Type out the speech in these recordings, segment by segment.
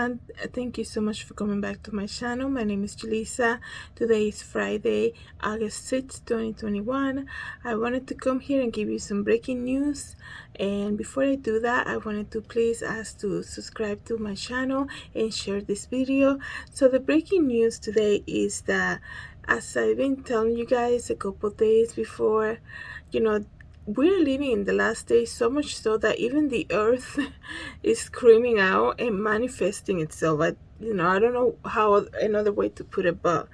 everyone. Thank you so much for coming back to my channel. My name is Julissa. Today is Friday, August 6th, 2021. I wanted to come here and give you some breaking news. And before I do that, I wanted to please ask to subscribe to my channel and share this video. So the breaking news today is that, as I've been telling you guys a couple days before, we're living in the last days, so much so that even the earth is screaming out and manifesting itself. I don't know how another way to put it, but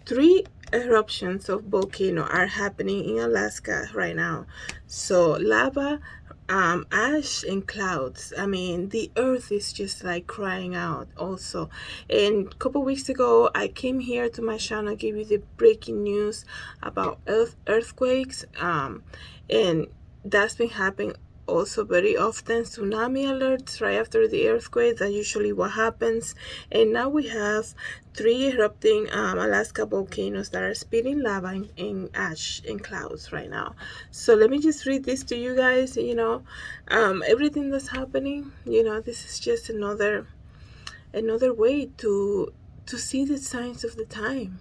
3 eruptions of volcano are happening in Alaska right now. So lava, ash, and clouds. I mean, the earth is just like crying out also. And a couple weeks ago, I came here to my channel, give you the breaking news about earthquakes. And that's been happening also very often. Tsunami alerts right after the earthquake. That's usually what happens. And now we have 3 erupting Alaska volcanoes that are spitting lava and ash and clouds right now. So let me just read this to you guys. Everything that's happening, this is just another way to see the signs of the time.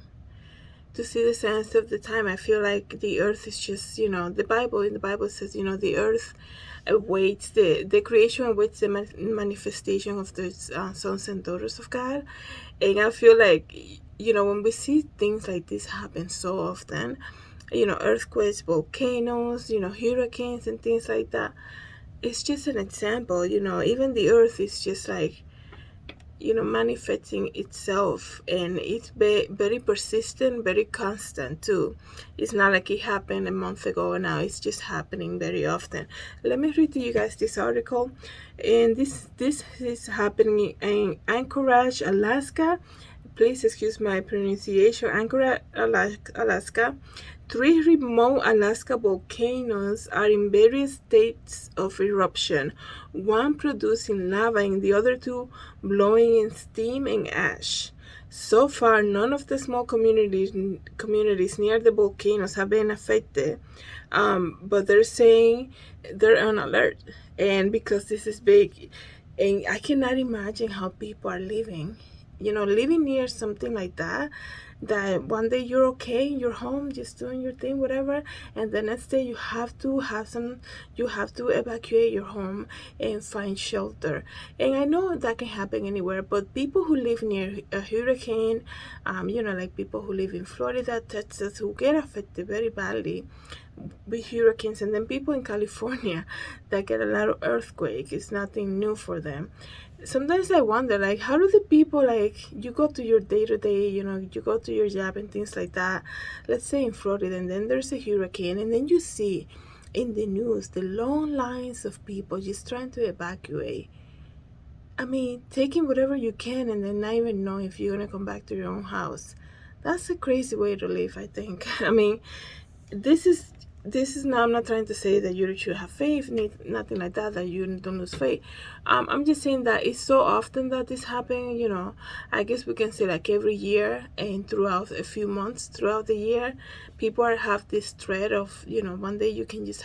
To see the signs of the time. I feel like the earth is just, in the Bible says, the earth awaits the creation awaits the manifestation of the sons and daughters of God. And I feel like, when we see things like this happen so often, earthquakes, volcanoes, hurricanes and things like that, it's just an example. Even the earth is just like, manifesting itself, and it's very persistent, very constant too. It's not like it happened a month ago and now it's just happening very often. Let me read to you guys this article. And this is happening in Anchorage, Alaska. Please excuse my pronunciation. Anchorage, Alaska. 3 remote Alaska volcanoes are in various states of eruption, one producing lava and the other 2 blowing in steam and ash. So far, none of the small communities near the volcanoes have been affected, but they're saying they're on alert. And because this is big, and I cannot imagine how people are living near something like that one day you're okay in your home just doing your thing, whatever, and the next day you have to evacuate your home and find shelter. And I know that can happen anywhere, but people who live near a hurricane, like people who live in Florida, Texas, who get affected very badly with hurricanes, and then people in California that get a lot of earthquakes, it's nothing new for them. Sometimes I wonder, like, how do the people, like, you go to your day-to-day, you go to your job and things like that, let's say in Florida, and then there's a hurricane, and then you see in the news the long lines of people just trying to evacuate. I mean, taking whatever you can and then not even know if you're gonna come back to your own house. That's a crazy way to live, I think. I mean, this is now, I'm not trying to say that you should have faith, nothing like that you don't lose faith. I'm just saying that it's so often that this happens. I guess we can say like every year and throughout a few months throughout the year, people have this threat of, one day you can just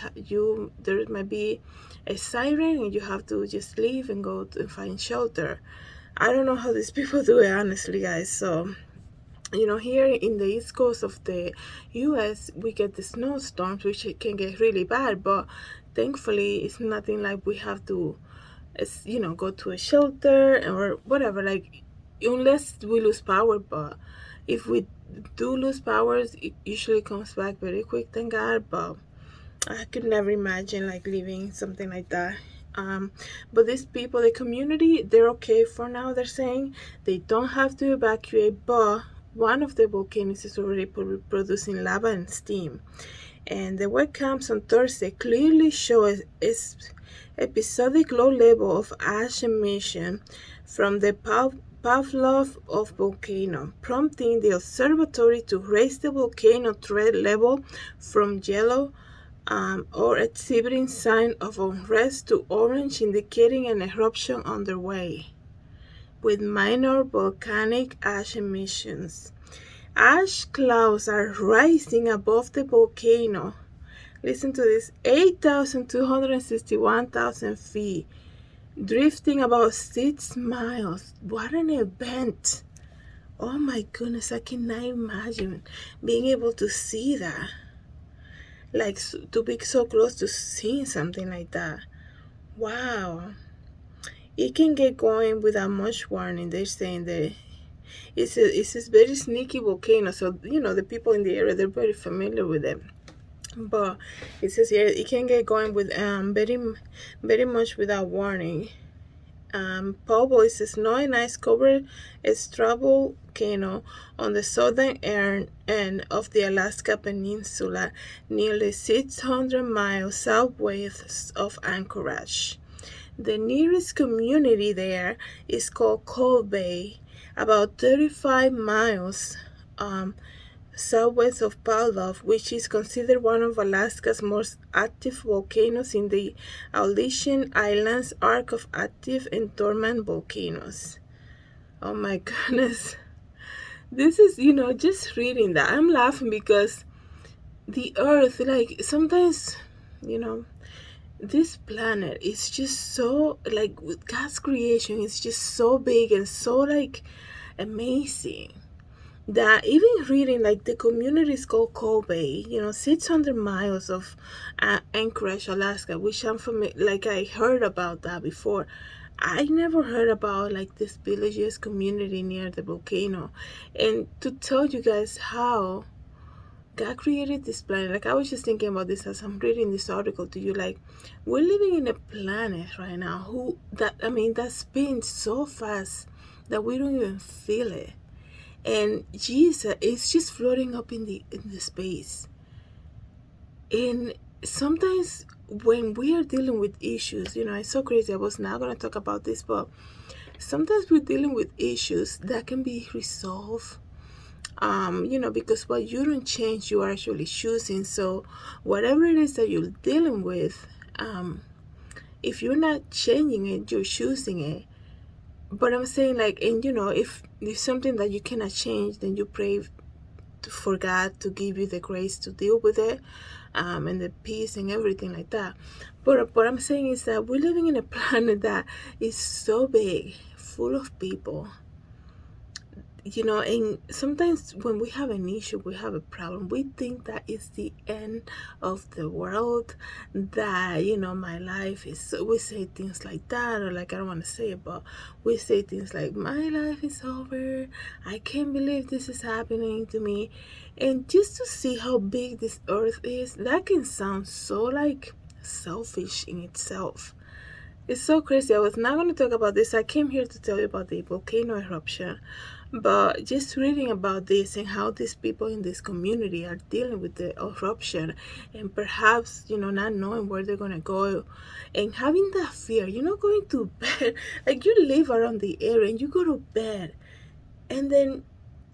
there might be a siren and you have to just leave and go to find shelter. I don't know how these people do it, honestly, guys. So here in the east coast of the US, we get the snowstorms, which can get really bad, but thankfully it's nothing like we have to go to a shelter or whatever, like, unless we lose power. But if we do lose powers, it usually comes back very quick, thank God. But I could never imagine like living something like that. But these people, the community, they're okay for now. They're saying they don't have to evacuate, but one of the volcanoes is already producing lava and steam. And the webcams on Thursday clearly show a episodic low level of ash emission from the Pavlov of volcano, prompting the observatory to raise the volcano threat level from yellow or exhibiting sign of unrest to orange, indicating an eruption underway with minor volcanic ash emissions. Ash clouds are rising above the volcano. Listen to this, 8,261,000 feet drifting about 6 miles. What an event! Oh my goodness, I cannot imagine being able to see that. Like to be so close to seeing something like that. Wow. It can get going without much warning. They're saying that it's a very sneaky volcano, so the people in the area, they're very familiar with it. But it says here it can get going with very much without warning. Pobo is a snow and ice covered stratovolcano on the southern end of the Alaska Peninsula, nearly 600 miles southwest of Anchorage. The nearest community there is called Cold Bay, about 35 miles southwest of Pavlov, which is considered one of Alaska's most active volcanoes in the Aleutian Islands arc of active and dormant volcanoes. Oh my goodness. This is, just reading that, I'm laughing because the earth, like sometimes, you know, this planet is just so, like, with God's creation, it's just so big and so, like, amazing that even reading, like, the community is called Kobe, 600 miles of Anchorage, Alaska, which I'm familiar, like, I heard about that before. I never heard about, like, this villages community near the volcano. And to tell you guys how God created this planet, like, I was just thinking about this as I'm reading this article to you. Like, we're living in a planet right now that spins so fast that we don't even feel it, and Jesus is just floating up in the space. And sometimes when we are dealing with issues, it's so crazy. I was not going to talk about this, but sometimes we're dealing with issues that can be resolved, because what you don't change, you are actually choosing. So whatever it is that you're dealing with, if you're not changing it, you're choosing it. But I'm saying, like, and if there's something that you cannot change, then you pray for God to give you the grace to deal with it, and the peace and everything like that. But what I'm saying is that we're living in a planet that is so big, full of people, and sometimes when we have an issue, we have a problem, we think that it's the end of the world, that my life is so, we say things like that, or, like, I don't want to say it, but we say things like, my life is over, I can't believe this is happening to me. And just to see how big this earth is, that can sound so, like, selfish in itself. It's so crazy. I was not going to talk about this. I came here to tell you about the volcano eruption. But just reading about this and how these people in this community are dealing with the eruption, and perhaps, not knowing where they're going to go, and having that fear, going to bed. Like, you live around the area and you go to bed, and then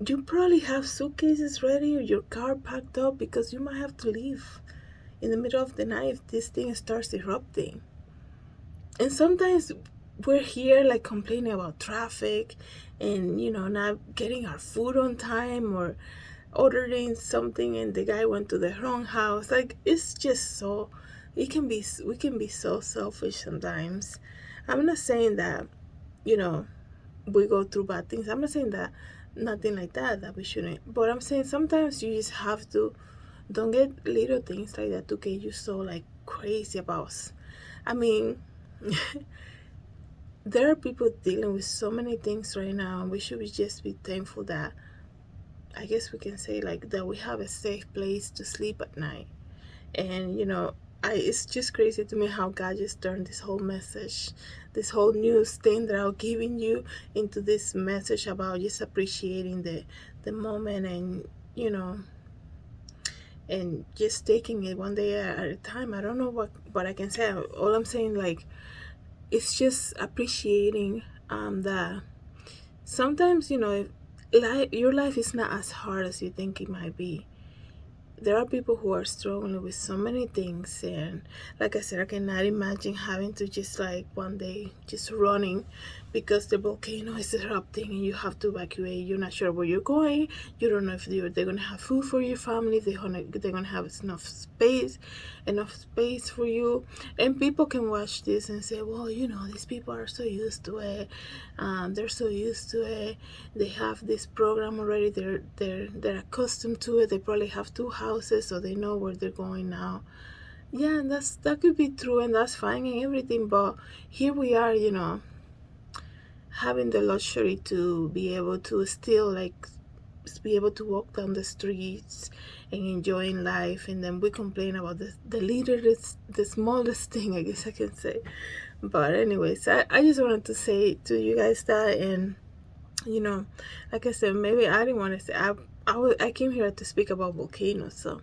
you probably have suitcases ready or your car packed up because you might have to leave in the middle of the night if this thing starts erupting. And sometimes we're here, like, complaining about traffic and not getting our food on time, or ordering something and the guy went to the wrong house. Like, it's just so, we can be so selfish sometimes. I'm not saying that we go through bad things. I'm not saying that, nothing like that we shouldn't, but I'm saying sometimes you just have to, don't get little things like that to get you so, like, crazy about. I mean, there are people dealing with so many things right now, and we should just be thankful that, I guess we can say, like, that we have a safe place to sleep at night. And it's just crazy to me how God just turned this whole message, this whole news thing that I'm giving you, into this message about just appreciating the moment, and and just taking it one day at a time. I don't know what I can say. All I'm saying, like, it's just appreciating that sometimes, if your life is not as hard as you think it might be. there are people who are struggling with so many things, and like I said, I cannot imagine having to just like one day just running because the volcano is erupting and you have to evacuate. You're not sure where you're going. You don't know if they're gonna have food for your family. They're gonna have enough space for you. And people can watch this and say, well, these people are so used to it. They're so used to it. They have this program already. They're accustomed to it. They probably have two houses, so they know where they're going now. Yeah, and that could be true, and that's fine and everything. But here we are, having the luxury to be able to still like be able to walk down the streets and enjoying life, and then we complain about the smallest thing, I guess I can say. But anyways, I just wanted to say to you guys that, and you know like I said, maybe I didn't want to say I came here to speak about volcanoes. So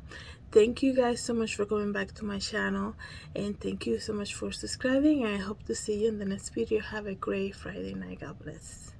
thank you guys so much for coming back to my channel, and thank you so much for subscribing, and I hope to see you in the next video. Have a great Friday night. God bless.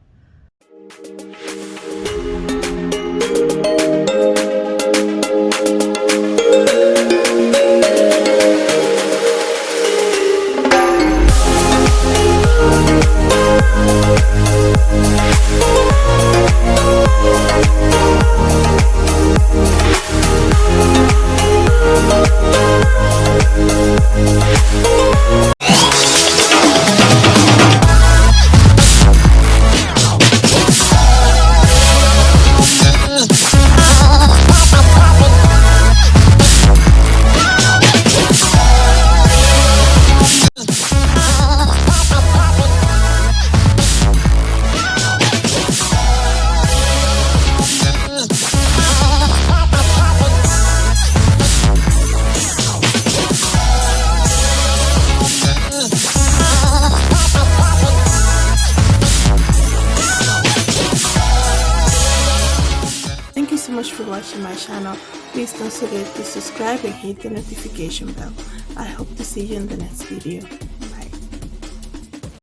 Thank you so much for watching my channel. Please don't forget to subscribe and hit the notification bell. I hope to see you in the next video.